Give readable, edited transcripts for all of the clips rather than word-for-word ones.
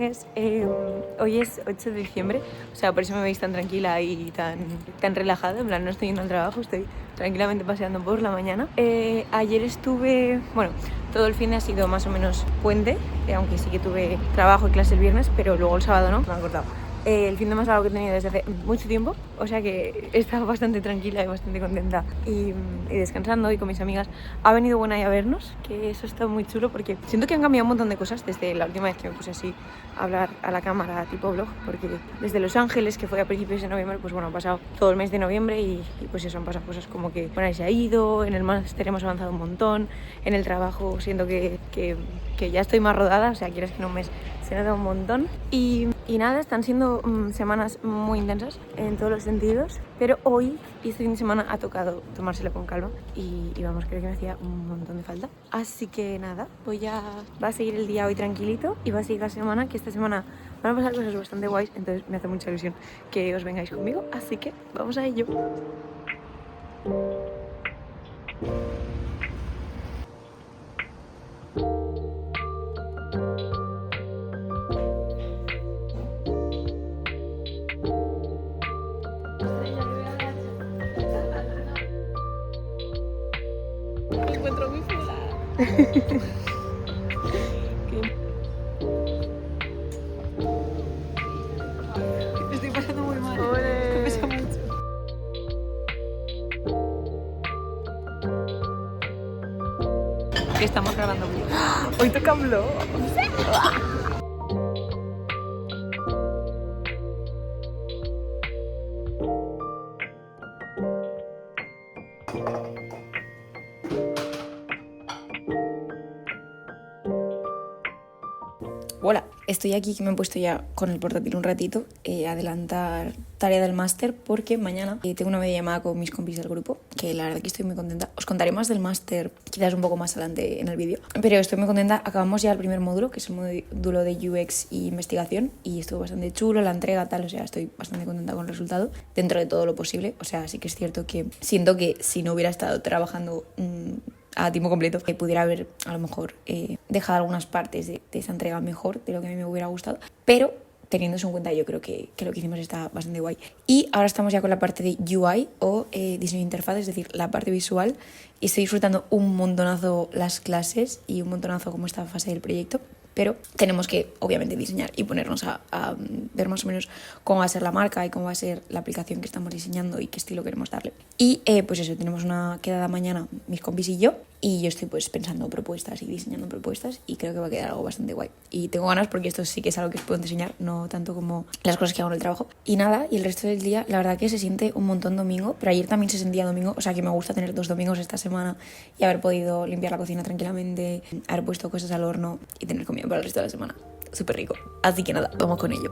viernes, hoy es 8 de diciembre, o sea, por eso me veis tan tranquila y tan relajada, en plan no estoy yendo al trabajo, estoy tranquilamente paseando por la mañana. Ayer estuve, bueno, todo el fin de ha sido más o menos puente, aunque sí que tuve trabajo y clase el viernes, pero luego el sábado no, me han cortado. El fin de más largo que he tenido desde hace mucho tiempo, o sea que he estado bastante tranquila y bastante contenta y descansando y con mis amigas. Ha venido Buena a vernos, que eso está muy chulo porque siento que han cambiado un montón de cosas desde la última vez que me puse así a hablar a la cámara tipo vlog, porque desde Los Ángeles, que fue a principios de noviembre, pues bueno, ha pasado todo el mes de noviembre y pues eso, han pasado cosas como que Buena se ha ido, en el máster hemos avanzado un montón, en el trabajo siento que ya estoy más rodada, o sea, quieres que en un mes se nota un montón y nada, están siendo semanas muy intensas en todos los sentidos, pero hoy y este fin de semana ha tocado tomárselo con calma y vamos, creo que me hacía un montón de falta. Así que nada, va a seguir el día hoy tranquilito y va a seguir la semana, que esta semana van a pasar cosas bastante guays, entonces me hace mucha ilusión que os vengáis conmigo, así que vamos a ello. Me encuentro muy feliz. Estoy pasando muy mal. ¡Ole! Me pesa mucho. Que estamos grabando vlog. Hoy toca vlog. Hola, estoy aquí que me he puesto ya con el portátil un ratito, adelantar tarea del máster porque mañana tengo una videollamada con mis compis del grupo, que la verdad que estoy muy contenta. Os contaré más del máster quizás un poco más adelante en el vídeo, pero estoy muy contenta. Acabamos ya el primer módulo, que es el módulo de UX y investigación, y estuvo bastante chulo, la entrega tal, o sea, estoy bastante contenta con el resultado, dentro de todo lo posible. O sea, sí que es cierto que siento que si no hubiera estado trabajando a tiempo completo, pudiera haber a lo mejor dejado algunas partes de esa entrega mejor de lo que a mí me hubiera gustado, pero teniendo eso en cuenta yo creo que lo que hicimos está bastante guay. Y ahora estamos ya con la parte de UI o diseño de interfaz, es decir, la parte visual, y estoy disfrutando un montonazo las clases y un montonazo como esta fase del proyecto. Pero tenemos que, obviamente, diseñar y ponernos a ver más o menos cómo va a ser la marca y cómo va a ser la aplicación que estamos diseñando y qué estilo queremos darle. Y pues eso, tenemos una quedada mañana, mis compis y yo estoy pues pensando propuestas y diseñando propuestas y creo que va a quedar algo bastante guay. Y tengo ganas porque esto sí que es algo que os puedo enseñar, no tanto como las cosas que hago en el trabajo. Y nada, y el resto del día, la verdad que se siente un montón domingo, pero ayer también se sentía domingo, o sea que me gusta tener 2 domingos esta semana y haber podido limpiar la cocina tranquilamente, haber puesto cosas al horno y tener comida para el resto de la semana. Súper rico. Así que nada, vamos con ello.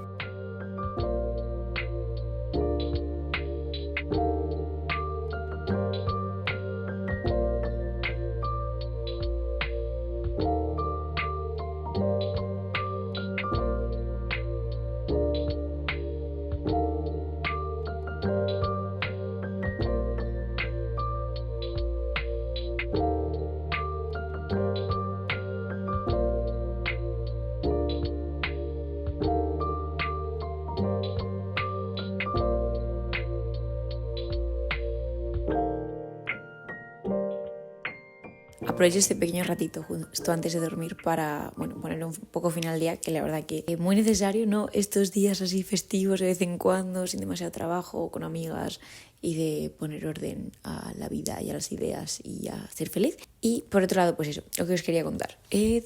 Aprovecho este pequeño ratito justo antes de dormir para, bueno, poner un poco fin al día, que la verdad que es muy necesario, ¿no? Estos días así festivos de vez en cuando, sin demasiado trabajo, con amigas, y de poner orden a la vida y a las ideas y a ser feliz. Y por otro lado, pues eso, lo que os quería contar.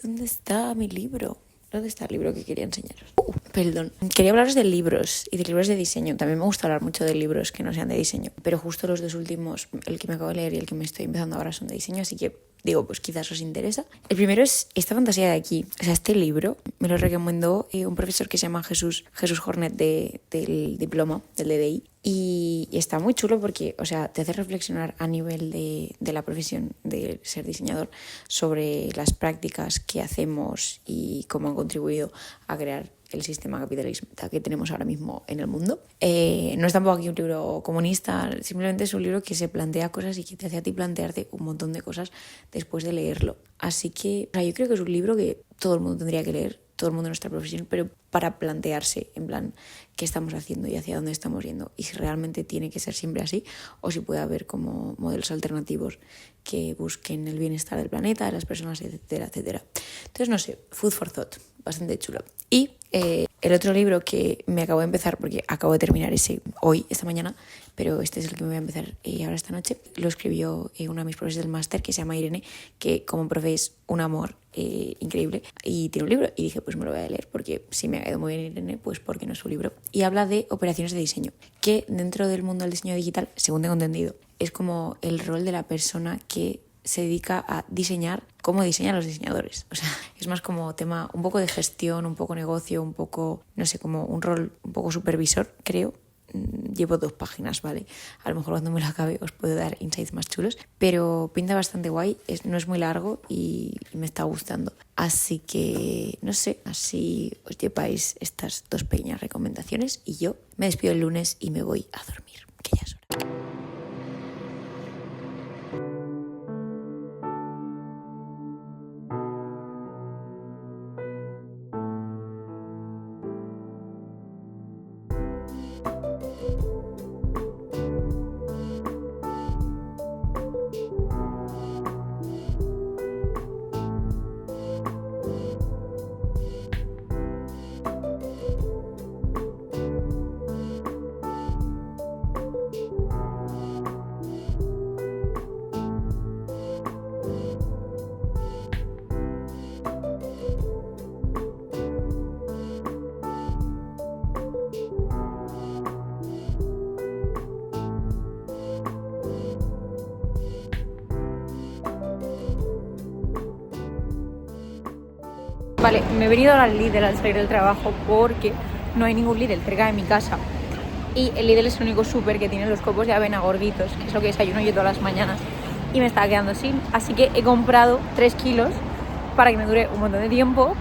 ¿Dónde está mi libro? ¿Dónde está el libro que quería enseñaros? Perdón. Quería hablaros de libros y de libros de diseño. También me gusta hablar mucho de libros que no sean de diseño. Pero justo los 2 últimos, el que me acabo de leer y el que me estoy empezando ahora, son de diseño, así que digo, pues quizás os interesa. El primero es esta fantasía de aquí. O sea, este libro me lo recomendó un profesor que se llama Jesús Hornet del diploma, del DDI. Y está muy chulo porque, o sea, te hace reflexionar a nivel de la profesión de ser diseñador sobre las prácticas que hacemos y cómo han contribuido a crear el sistema capitalista que tenemos ahora mismo en el mundo. No es tampoco aquí un libro comunista, simplemente es un libro que se plantea cosas y que te hace a ti plantearte un montón de cosas después de leerlo. Así que, o sea, yo creo que es un libro que todo el mundo tendría que leer todo el mundo en nuestra profesión, pero para plantearse en plan qué estamos haciendo y hacia dónde estamos yendo y si realmente tiene que ser siempre así o si puede haber como modelos alternativos que busquen el bienestar del planeta, de las personas, etcétera, etcétera. Entonces, no sé, food for thought, bastante chulo. Y el otro libro que me acabo de empezar, porque acabo de terminar ese hoy, esta mañana, pero este es el que me voy a empezar ahora esta noche, lo escribió una de mis profes del máster, que se llama Irene, que como profe es un amor increíble, y tiene un libro, y dije, pues me lo voy a leer, porque si me ha ido muy bien Irene, pues porque no es su libro. Y habla de operaciones de diseño, que dentro del mundo del diseño digital, según tengo entendido, es como el rol de la persona que se dedica a diseñar cómo diseñan los diseñadores. O sea, es más como tema un poco de gestión, un poco negocio, un poco, no sé, como un rol un poco supervisor, creo. Llevo 2 páginas, ¿vale? A lo mejor cuando me lo acabe os puedo dar insights más chulos, pero pinta bastante guay, no es muy largo y me está gustando. Así que, no sé, así os lleváis estas 2 pequeñas recomendaciones y yo me despido el lunes y me voy a dormir, que ya es hora. Vale, me he venido al Lidl al salir del trabajo porque no hay ningún Lidl cerca de mi casa. Y el Lidl es el único súper que tiene los copos de avena gorditos, que es lo que desayuno yo todas las mañanas. Y me estaba quedando sin, así que he comprado 3 kilos para que me dure un montón de tiempo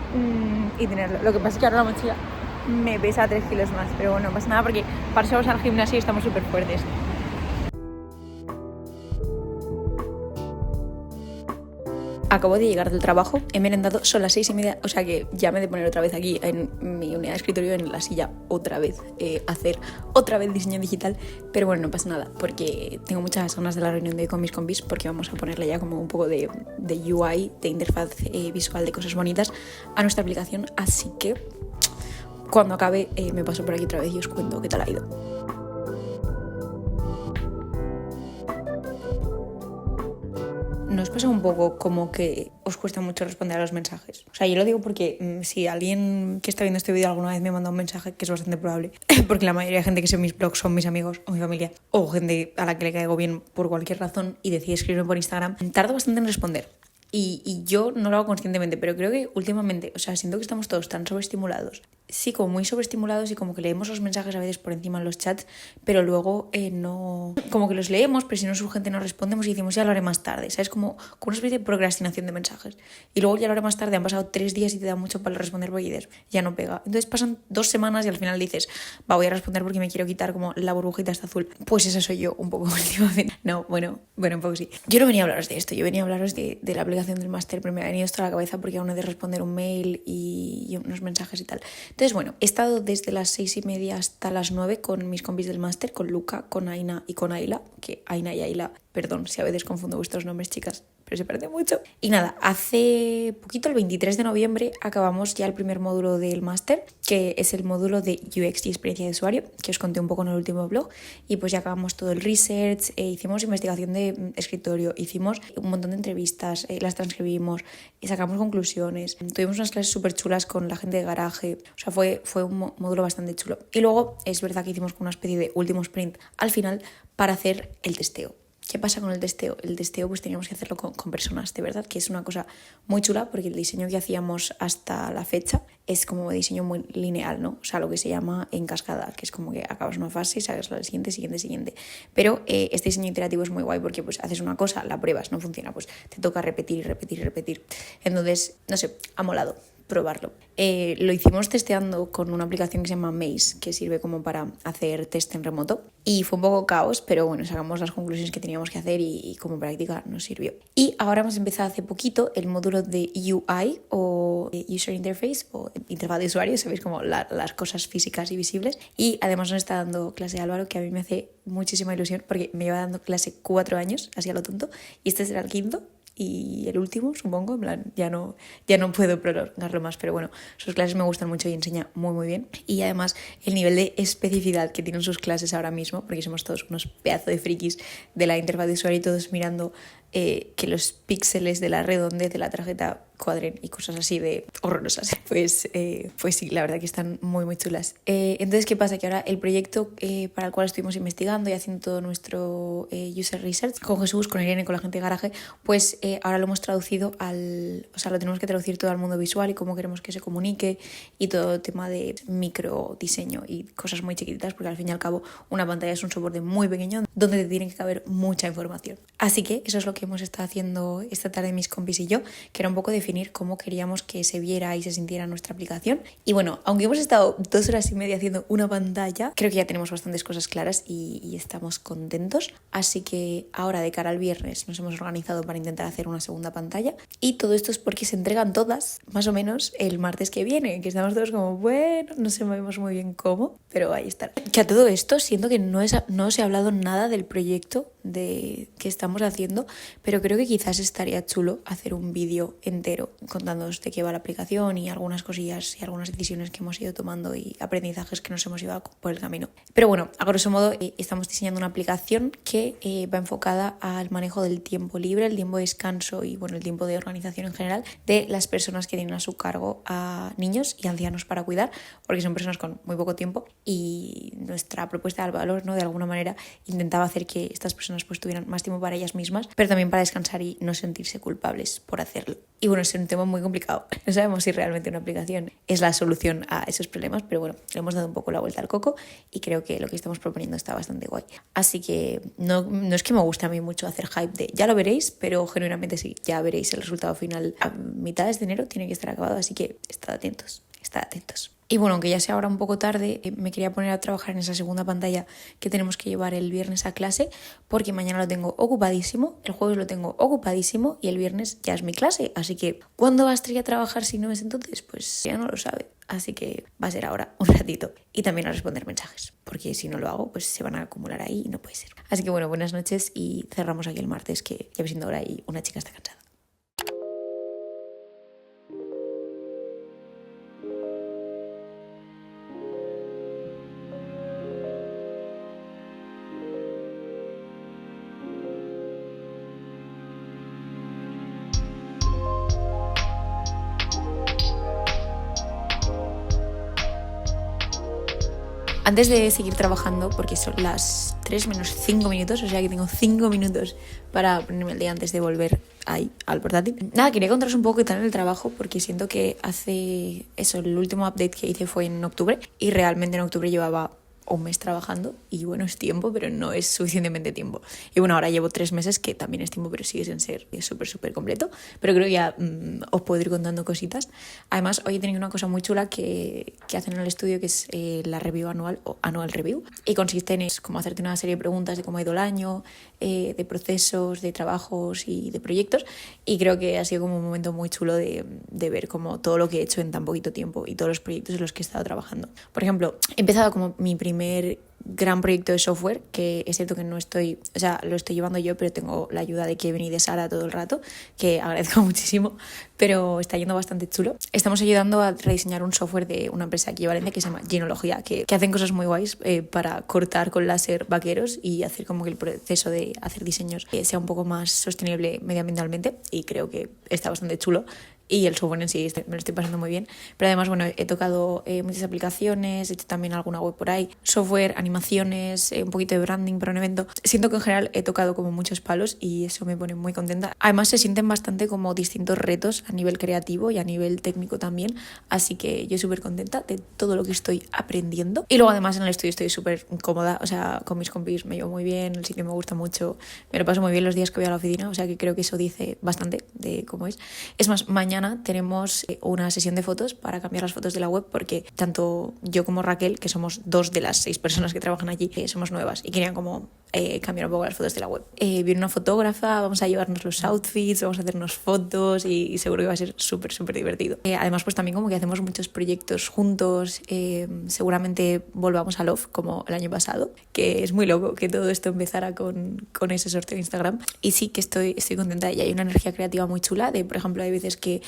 y tenerlo. Lo que pasa es que ahora la mochila me pesa 3 kilos más, pero bueno, no pasa nada porque para eso vamos al gimnasio y estamos súper fuertes. Acabo de llegar del trabajo, he merendado, son las 6:30, o sea que ya me he de poner otra vez aquí en mi unidad de escritorio, en la silla, otra vez, hacer otra vez diseño digital, pero bueno, no pasa nada, porque tengo muchas ganas de la reunión de hoy con mis compis, porque vamos a ponerle ya como un poco de UI, de interfaz visual, de cosas bonitas a nuestra aplicación, así que cuando acabe me paso por aquí otra vez y os cuento qué tal ha ido. ¿No os pasa un poco como que os cuesta mucho responder a los mensajes? O sea, yo lo digo porque si alguien que está viendo este vídeo alguna vez me manda un mensaje, que es bastante probable, porque la mayoría de gente que ve mis blogs son mis amigos o mi familia, o gente a la que le caigo bien por cualquier razón y decide escribirme por Instagram, tardo bastante en responder. Y yo no lo hago conscientemente, pero creo que últimamente, o sea, siento que estamos todos tan sobreestimulados. Sí, como muy sobreestimulados y como que leemos los mensajes a veces por encima en los chats, pero luego no... Como que los leemos, pero si no es urgente no respondemos y decimos ya lo haré más tarde, ¿sabes? Como una especie de procrastinación de mensajes. Y luego ya lo haré más tarde, han pasado 3 días y te da mucho para responder porque dices, ya no pega. Entonces pasan 2 semanas y al final dices, voy a responder porque me quiero quitar como la burbujita esta azul. Pues esa soy yo un poco últimamente. No, bueno, un poco sí. Yo no venía a hablaros de esto, yo venía a hablaros de la aplicación del máster, pero me ha venido esto a la cabeza porque aún he de responder un mail y unos mensajes y tal. Entonces, bueno, he estado desde las 6:30 hasta las 9 con mis compis del máster, con Luca, con Aina y con Ayla, que Aina y Ayla, perdón si a veces confundo vuestros nombres, chicas, pero se parece mucho. Y nada, hace poquito, el 23 de noviembre, acabamos ya el primer módulo del máster, que es el módulo de UX y experiencia de usuario, que os conté un poco en el último blog, y pues ya acabamos todo el research, hicimos investigación de escritorio, hicimos un montón de entrevistas, las transcribimos, sacamos conclusiones, tuvimos unas clases súper chulas con la gente de garaje, o sea, fue un módulo bastante chulo. Y luego es verdad que hicimos una especie de último sprint al final para hacer el testeo. ¿Qué pasa con el testeo? El testeo pues teníamos que hacerlo con personas, de verdad, que es una cosa muy chula porque el diseño que hacíamos hasta la fecha es como diseño muy lineal, ¿no? O sea, lo que se llama en cascada, que es como que acabas una fase y sacas la siguiente. Pero este diseño iterativo es muy guay porque pues haces una cosa, la pruebas, no funciona, pues te toca repetir. Entonces, no sé, ha molado. probarlo. Lo hicimos testeando con una aplicación que se llama Maze, que sirve como para hacer test en remoto. Y fue un poco caos, pero bueno, sacamos las conclusiones que teníamos que hacer y como práctica nos sirvió. Y ahora hemos empezado hace poquito el módulo de UI o User Interface o interfaz de usuario, sabéis, como las cosas físicas y visibles. Y además nos está dando clase Álvaro, que a mí me hace muchísima ilusión porque me lleva dando clase 4 años, así a lo tonto, y este será el quinto. Y el último, supongo, en plan, ya no puedo prolongarlo más, pero bueno, sus clases me gustan mucho y enseña muy muy bien. Y además el nivel de especificidad que tienen sus clases ahora mismo, porque somos todos unos pedazos de frikis de la interfaz de usuario y todos mirando que los píxeles de la redondez de la tarjeta cuadren y cosas así de horrorosas. Pues sí, la verdad que están muy muy chulas. Entonces, ¿qué pasa? Que ahora el proyecto para el cual estuvimos investigando y haciendo todo nuestro user research con Jesús, con Irene, con la gente de Garaje, pues ahora lo hemos traducido o sea, lo tenemos que traducir todo al mundo visual y cómo queremos que se comunique y todo el tema de micro diseño y cosas muy chiquititas, porque al fin y al cabo una pantalla es un soporte muy pequeño donde te tiene que caber mucha información. Así que eso es lo que hemos estado haciendo esta tarde mis compis y yo, que era un poco definir cómo queríamos que se viera y se sintiera nuestra aplicación. Y bueno, aunque hemos estado 2 horas y media haciendo una pantalla, creo que ya tenemos bastantes cosas claras y estamos contentos. Así que ahora, de cara al viernes, nos hemos organizado para intentar hacer una segunda pantalla. Y todo esto es porque se entregan todas, más o menos, el martes que viene, que estamos todos como, bueno, no sabemos muy bien cómo, pero ahí está. Que a todo esto siento que no os he hablado nada del proyecto que estamos haciendo, pero creo que quizás estaría chulo hacer un vídeo entero contándoos de qué va la aplicación y algunas cosillas y algunas decisiones que hemos ido tomando y aprendizajes que nos hemos llevado por el camino. Pero bueno, a grosso modo estamos diseñando una aplicación que va enfocada al manejo del tiempo libre, el tiempo de descanso y bueno, el tiempo de organización en general de las personas que tienen a su cargo a niños y ancianos para cuidar, porque son personas con muy poco tiempo y nuestra propuesta de valor, ¿no?, de alguna manera intentaba hacer que estas personas pues tuvieran más tiempo para ellas mismas, pero también para descansar y no sentirse culpables por hacerlo. Y bueno, es un tema muy complicado. No sabemos si realmente una aplicación es la solución a esos problemas, pero bueno, le hemos dado un poco la vuelta al coco y creo que lo que estamos proponiendo está bastante guay. Así que no es que me guste a mí mucho hacer hype de ya lo veréis, pero genuinamente sí, ya veréis el resultado final. A mitades de enero tiene que estar acabado, así que estad atentos. Y bueno, aunque ya sea ahora un poco tarde, me quería poner a trabajar en esa segunda pantalla que tenemos que llevar el viernes a clase, porque mañana lo tengo ocupadísimo, el jueves lo tengo ocupadísimo y el viernes ya es mi clase. Así que, ¿cuándo vas a ir a trabajar si no es entonces? Pues ya no lo sabe. Así que va a ser ahora un ratito. Y también a responder mensajes, porque si no lo hago, pues se van a acumular ahí y no puede ser. Así que bueno, buenas noches y cerramos aquí el martes, que ya va siendo hora y una chica está cansada. Antes de seguir trabajando, porque son las 3 menos 5 minutos, o sea que tengo 5 minutos para ponerme al día antes de volver ahí al portátil. Nada, quería contaros un poco qué tal el trabajo, porque siento que hace eso, el último update que hice fue en octubre y realmente en octubre llevaba un mes trabajando y bueno, es tiempo, pero no es suficientemente tiempo. Y bueno, ahora llevo 3 meses, que también es tiempo, pero sigue sin ser súper completo. Pero creo que ya os puedo ir contando cositas. Además, hoy he tenido una cosa muy chula que hacen en el estudio, que es la review anual o annual review. Y consiste en como hacerte una serie de preguntas de cómo ha ido el año, de procesos, de trabajos y de proyectos. Y creo que ha sido como un momento muy chulo de ver como todo lo que he hecho en tan poquito tiempo y todos los proyectos en los que he estado trabajando. Por ejemplo, he empezado como mi primer gran proyecto de software, que es cierto que lo estoy llevando yo, pero tengo la ayuda de Kevin y de Sara todo el rato, que agradezco muchísimo, pero está yendo bastante chulo. Estamos ayudando a rediseñar un software de una empresa aquí en Valencia que se llama Genealogía, que hacen cosas muy guays para cortar con láser vaqueros y hacer como que el proceso de hacer diseños sea un poco más sostenible medioambientalmente, y creo que está bastante chulo. Y el software en sí me lo estoy pasando muy bien. Pero además, bueno, he tocado muchas aplicaciones, he hecho también alguna web por ahí, software, animaciones, un poquito de branding para un evento. Siento que en general he tocado como muchos palos y eso me pone muy contenta. Además, se sienten bastante como distintos retos a nivel creativo y a nivel técnico también. Así que yo súper contenta de todo lo que estoy aprendiendo. Y luego además en el estudio estoy súper cómoda, o sea, con mis compis me llevo muy bien, el sitio me gusta mucho, me lo paso muy bien los días que voy a la oficina, o sea que creo que eso dice bastante de cómo es. Es más, mañana mañana tenemos una sesión de fotos para cambiar las fotos de la web, porque tanto yo como Raquel, que somos 2 de las 6 personas que trabajan allí, somos nuevas y querían como cambiar un poco las fotos de la web. Viene una fotógrafa, vamos a llevarnos los outfits, vamos a hacernos fotos y seguro que va a ser súper, súper divertido. Además, pues también como que hacemos muchos proyectos juntos, seguramente volvamos a Love como el año pasado, que es muy loco que todo esto empezara con ese sorteo de Instagram. Y sí que estoy contenta y hay una energía creativa muy chula. Por ejemplo, hay veces que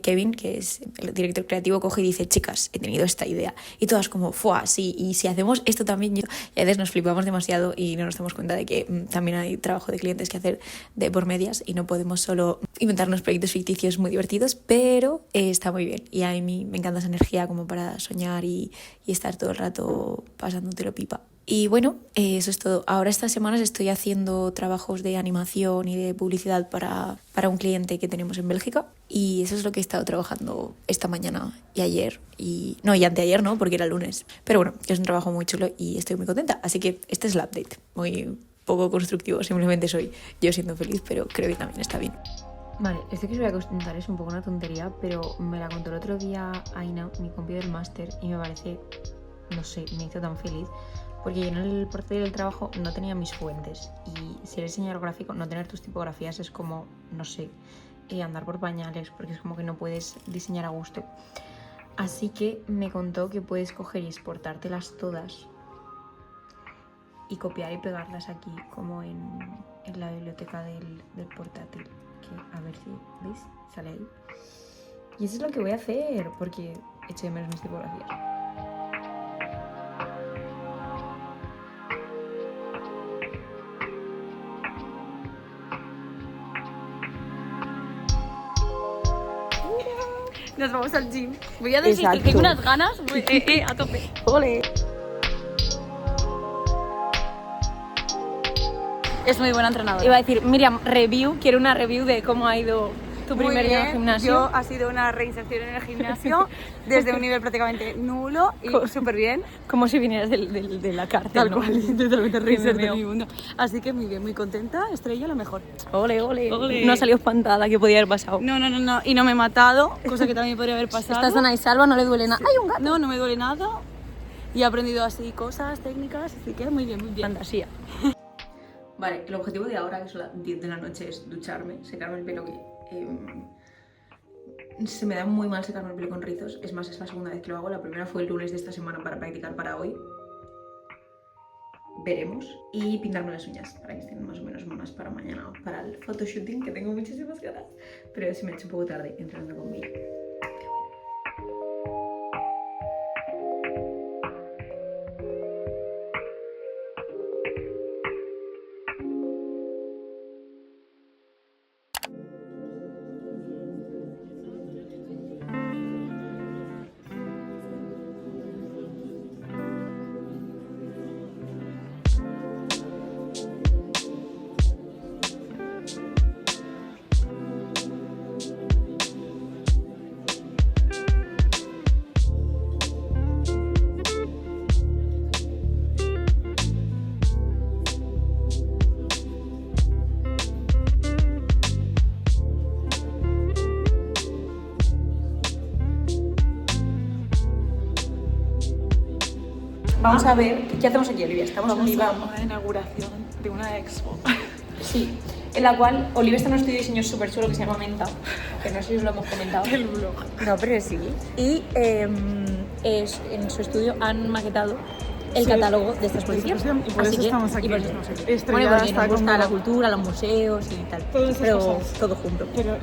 Kevin, que es el director creativo, coge y dice: chicas, he tenido esta idea. Y todas como, ¡fua! Sí, y si hacemos esto también. Y a veces nos flipamos demasiado y no nos damos cuenta de que también hay trabajo de clientes que hacer de por medias y no podemos solo inventarnos proyectos ficticios muy divertidos, pero está muy bien. Y a mí me encanta esa energía como para soñar y estar todo el rato pasándotelo pipa. Y bueno, eso es todo. Ahora estas semanas estoy haciendo trabajos de animación y de publicidad para un cliente que tenemos en Bélgica, y eso es lo que he estado trabajando esta mañana y ayer. Y anteayer no, porque era lunes. Pero bueno, es un trabajo muy chulo y estoy muy contenta. Así que este es el update. Muy poco constructivo, simplemente soy yo siendo feliz, pero creo que también está bien. Vale, esto que os voy a contar es un poco una tontería, pero me la contó el otro día Aina, mi compi del máster, y me parece, no sé, me hizo tan feliz. Porque yo en el portátil del trabajo no tenía mis fuentes, y si eres diseñador gráfico, no tener tus tipografías es como, no sé, andar por pañales, porque es como que no puedes diseñar a gusto. Así que me contó que puedes coger y exportártelas todas y copiar y pegarlas aquí, como en la biblioteca del portátil. Que a ver si, ¿veis? Sale ahí. Y eso es lo que voy a hacer, porque echo de menos mis tipografías. Nos vamos al gym. Voy a decir que tengo unas ganas a tope. ¡Ole! Es muy buena entrenadora. Iba a decir, Miriam, quiero una review de cómo ha ido tu primer día en el gimnasio. Yo ha sido una reinserción en el gimnasio desde un nivel prácticamente nulo y súper bien. Como si vinieras de la cárcel, Tal ¿no? cual, totalmente reinserción en mi mundo. Así que muy bien, muy contenta, Estrella, lo mejor. Ole, ole. No ha salido espantada, que podía haber pasado. No, y no me he matado, cosa que también podría haber pasado. Estás sana y salva, no le duele nada. Sí. ¡Ay, un gato! No me duele nada y he aprendido así cosas, técnicas, así que muy bien, muy bien. Fantasía. Vale, el objetivo de ahora, que son las 10 de la noche, es ducharme, secarme el pelo, que se me da muy mal secarme el pelo con rizos. Es más, es la segunda vez que lo hago. La primera fue el lunes de esta semana para practicar para hoy. Veremos. Y pintarme las uñas para que estén más o menos monas para mañana, para el photoshooting, que tengo muchísimas ganas. Pero se me ha hecho un poco tarde entrenando con Mira. Vamos a ver, ¿qué hacemos aquí, Olivia? Estamos Vamos en a una inauguración de una expo. Sí, en la cual Olivia está en un estudio de diseño súper chulo que se llama Menta, que no sé si os lo hemos comentado. El blog. No, pero sí. Y en su estudio han maquetado el catálogo de esta exposición. Y por eso estamos aquí. Y por eso estamos aquí. Estrella Bueno, porque está nos gusta como- la cultura, los museos y tal. Todas esas pero cosas. todo junto. Pero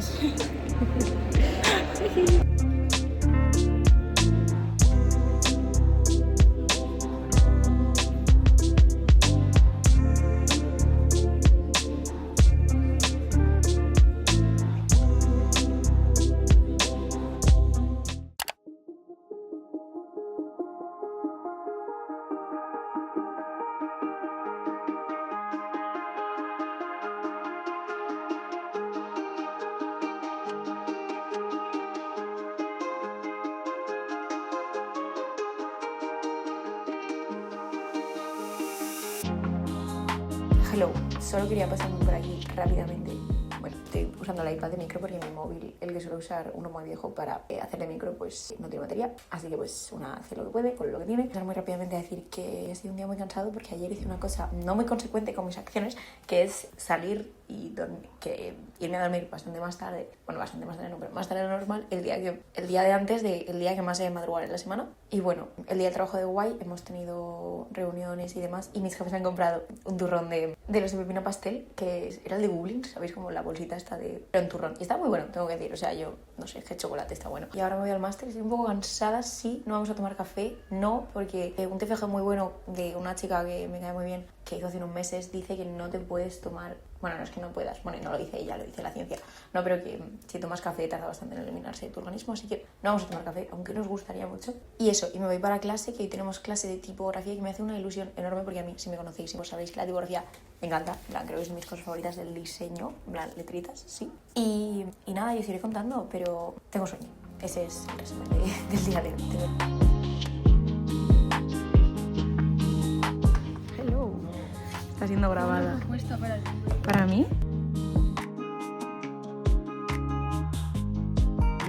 Hello, solo quería pasarme por aquí rápidamente Bueno, estoy usando el iPad de micro porque mi móvil, el que suelo usar, uno muy viejo para hacerle micro, pues no tiene batería. Así que pues una hace lo que puede con lo que tiene. Pasar muy rápidamente a decir que ha sido un día muy cansado porque ayer hice una cosa no muy consecuente con mis acciones, que es salir y dormir, que irme a dormir bastante más tarde. Bueno, bastante más tarde no, pero más tarde de lo normal, el día de antes del día que más he de madrugar en la semana. Y bueno, el día de trabajo de guay, hemos tenido reuniones y demás, y mis jefes han comprado un turrón de los de pepino pastel, que era el de Goblins, ¿sabéis? Como la bolsita esta de... Pero un turrón. Y está muy bueno, tengo que decir. O sea, yo no sé, es que el chocolate está bueno. Y ahora me voy al máster, estoy un poco cansada, sí. No vamos a tomar café, no, porque un TFG muy bueno de una chica que me cae muy bien, que hizo hace unos meses, dice que no te puedes tomar... Bueno, no es que no puedas, bueno, no lo dice ella, lo dice la ciencia. No, pero que si tomas café tarda bastante en eliminarse de tu organismo, así que no vamos a tomar café, aunque nos gustaría mucho. Y eso, y me voy para clase, que hoy tenemos clase de tipografía, que me hace una ilusión enorme, porque a mí, si me conocéis, si vos sabéis que la tipografía me encanta, en plan, creo que es de mis cosas favoritas del diseño, en plan, letritas, sí. Y nada, yo os iré contando, pero tengo sueño. Ese es el resumen del día de hoy. Hello. Está siendo grabada. ¿Para mí?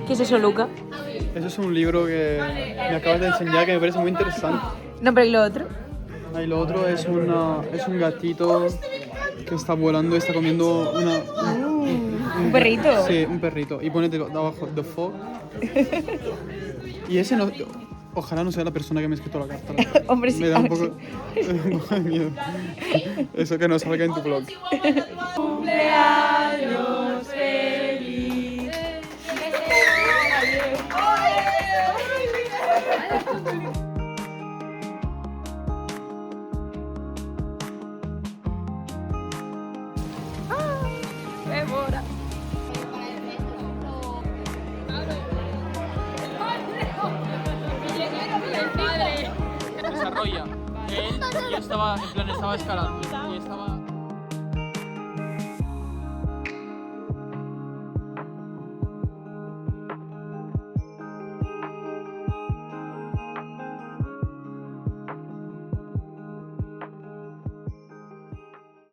¿Qué es eso, Luca? Eso es un libro que me acabas de enseñar que me parece muy interesante. No, pero ¿y lo otro? Ahí lo otro es un gatito que está volando y está comiendo Un perrito. Sí, un perrito. Y pone de abajo The Fog. Y ese no... Ojalá no sea la persona que me ha escrito la carta. Hombre, sí. Me da un poco de miedo. Eso que no salga en tu blog. ¡Cumpleaños feliz! ¡Débora! Desarrolla. Él ya estaba, en plan, estaba escalando. Y estaba...